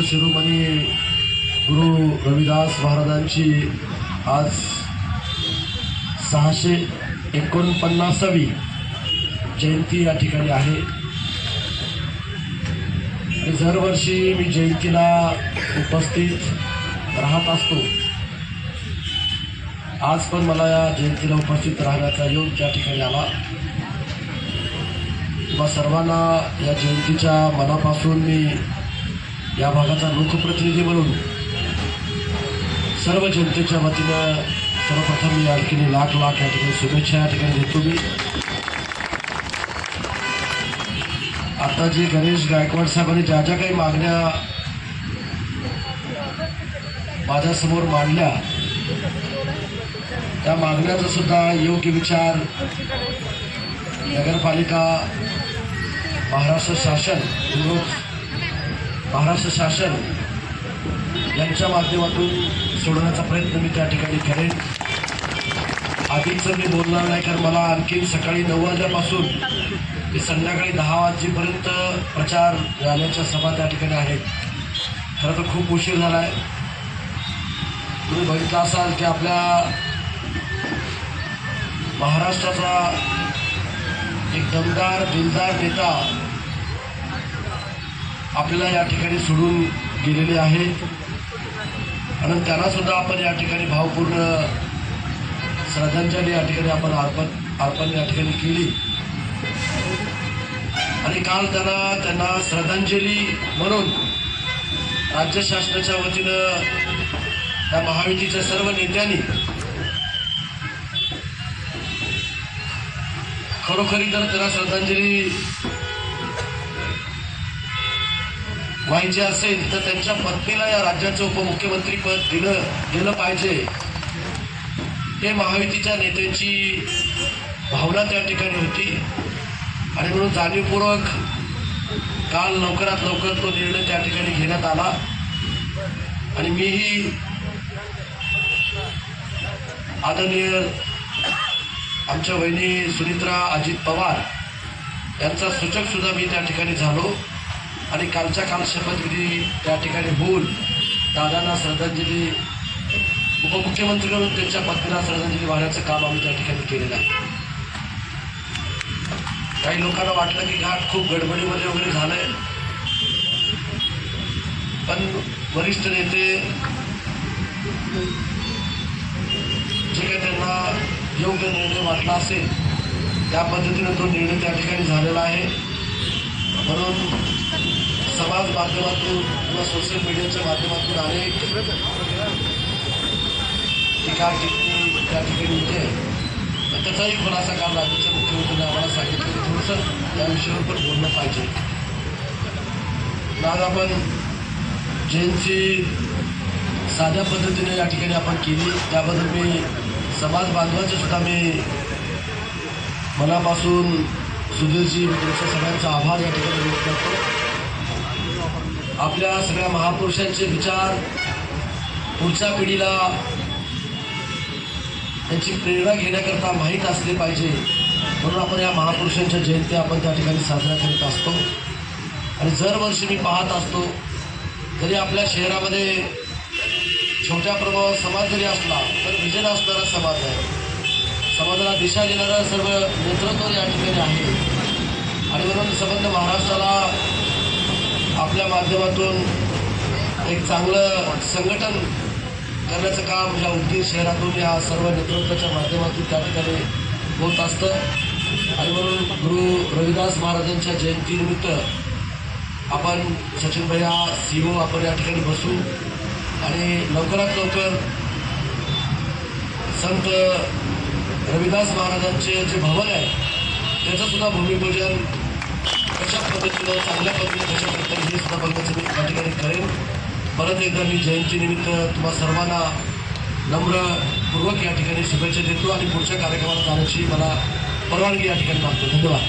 शिरोमणी गुरु रविदास महाराजांची आज 649वी जयंती या ठिकाणी आहे। दरवर्षी मी जयंतीला उपस्थित राहत असतो। आज पण मला या जयंतीला उपस्थित राहण्याचा योग त्या ठिकाणी आला। तुम्हा सर्वांना या जयंतीच्या मनापासून मी या भागाचा लोकप्रतिनिधी म्हणून सर्व जनतेच्या वतीनं सर्वप्रथम मी आणखी लाख या ठिकाणी शुभेच्छा या ठिकाणी देतो। मी आता जे गणेश गायकवाड साहेबांनी ज्या ज्या काही मागण्या माझ्यासमोर मांडल्या त्या मागण्याचा सुद्धा योग्य विचार नगरपालिका, महाराष्ट्र शासन यांच्या माध्यमातून सोडवण्याचा प्रयत्न मी त्या ठिकाणी करेन। आधीचं मी बोलणार नाही, कारण मला आणखी सकाळी 9 वाजल्यापासून ते संध्याकाळी 10 वाजेपर्यंत प्रचार रॅलीच्या सभा त्या ठिकाणी आहेत। खरं तर खूप उशीर झाला आहे। तुम्ही बघितलं असाल की आपल्या महाराष्ट्राचा एक दमदार दिलदार नेता आपल्याला या ठिकाणी सोडून गेलेले आहेत आणि त्यांना सुद्धा आपण या ठिकाणी भावपूर्ण श्रद्धांजली या ठिकाणी आपण अर्पण या ठिकाणी केली। आणि काल त्यांना श्रद्धांजली म्हणून राज्य शासनाच्या वतीनं त्या महायुतीच्या सर्व नेत्यांनी खरोखरी जर त्यांना श्रद्धांजली व्हायची असेल तर त्यांच्या पत्नीला या राज्याचं उपमुख्यमंत्री पद दिलं पाहिजे, हे महायुतीच्या नेत्यांची भावना त्या ठिकाणी होती। आणि म्हणून जाणीवपूर्वक काल लवकरात लवकर तो निर्णय त्या ठिकाणी घेण्यात आला। आणि मीही आदरणीय आमच्या वहिनी सुनित्रा अजित पवार यांचा सूचक सुद्धा मी त्या ठिकाणी झालो आणि कालच्या काल शपथविधी त्या ठिकाणी होऊन दादांना श्रद्धांजली, उपमुख्यमंत्री म्हणून त्यांच्या पत्नीला श्रद्धांजली वाहण्याचं काम आम्ही त्या ठिकाणी केलेलं आहे। काही लोकांना वाटलं की घाट खूप गडबडीमध्ये वगैरे झालंय, पण वरिष्ठ नेते जे काही त्यांना योग्य निर्णय वाटला असेल त्या पद्धतीने तो निर्णय त्या ठिकाणी झालेला आहे। म्हणून समाज माध्यमातून किंवा सोशल मीडियाच्या माध्यमातून अनेक टीका टिप्पणी त्या ठिकाणी होते। त्याचाही खुलासा काल राज्याच्या मुख्यमंत्र्यांनी आम्हाला सांगितलं की थोडंसं या विषयावर पण बोललं पाहिजे। आज आपण जयंती साध्या पद्धतीने या ठिकाणी आपण केली, त्याबद्दल मी समाज बांधवांचे सुद्धा मी मनापासून सुधीरजी तुमच्या सगळ्यांचा आभार या ठिकाणी व्यक्त करतो। आपल्या सगळ्या महापुरुषांचे विचार पुढच्या पिढीला त्यांची प्रेरणा घेण्याकरता माहीत असले पाहिजे, म्हणून आपण या महापुरुषांच्या जयंती आपण त्या ठिकाणी साजरा करीत असतो। आणि दरवर्षी मी पाहत असतो, जरी आपल्या शहरामध्ये छोट्या प्रमाणात समाज जरी असला तर विजन असणारा समाज आहे, समाजाला दिशा देणारा सर्व नेतृत्व या ठिकाणी आहे। आणि म्हणून संबंध महाराष्ट्राला आपल्या माध्यमातून एक चांगलं संघटन करण्याचं काम या उदगीर शहरातून या सर्व नेतृत्वाच्या माध्यमातून त्या ठिकाणी होत असतं। आणि म्हणून गुरु रविदास महाराजांच्या जयंतीनिमित्त आपण सचिन भैया CEO आपण या ठिकाणी बसू आणि लवकरात लवकर संत रविदास महाराजांचे जे भवन आहे त्याचं सुद्धा भूमिपूजन कशा पद्धतीनं चांगल्या पद्धतीने कशा प्रकारे हे सुद्धा बघण्याचं मी त्या ठिकाणी करेन। परत एकदा मी जयंतीनिमित्त तुम्हा सर्वांना नम्रपूर्वक या ठिकाणी शुभेच्छा देतो आणि पुढच्या कार्यक्रमात जाण्याची मला परवानगी या ठिकाणी मागतो। धन्यवाद।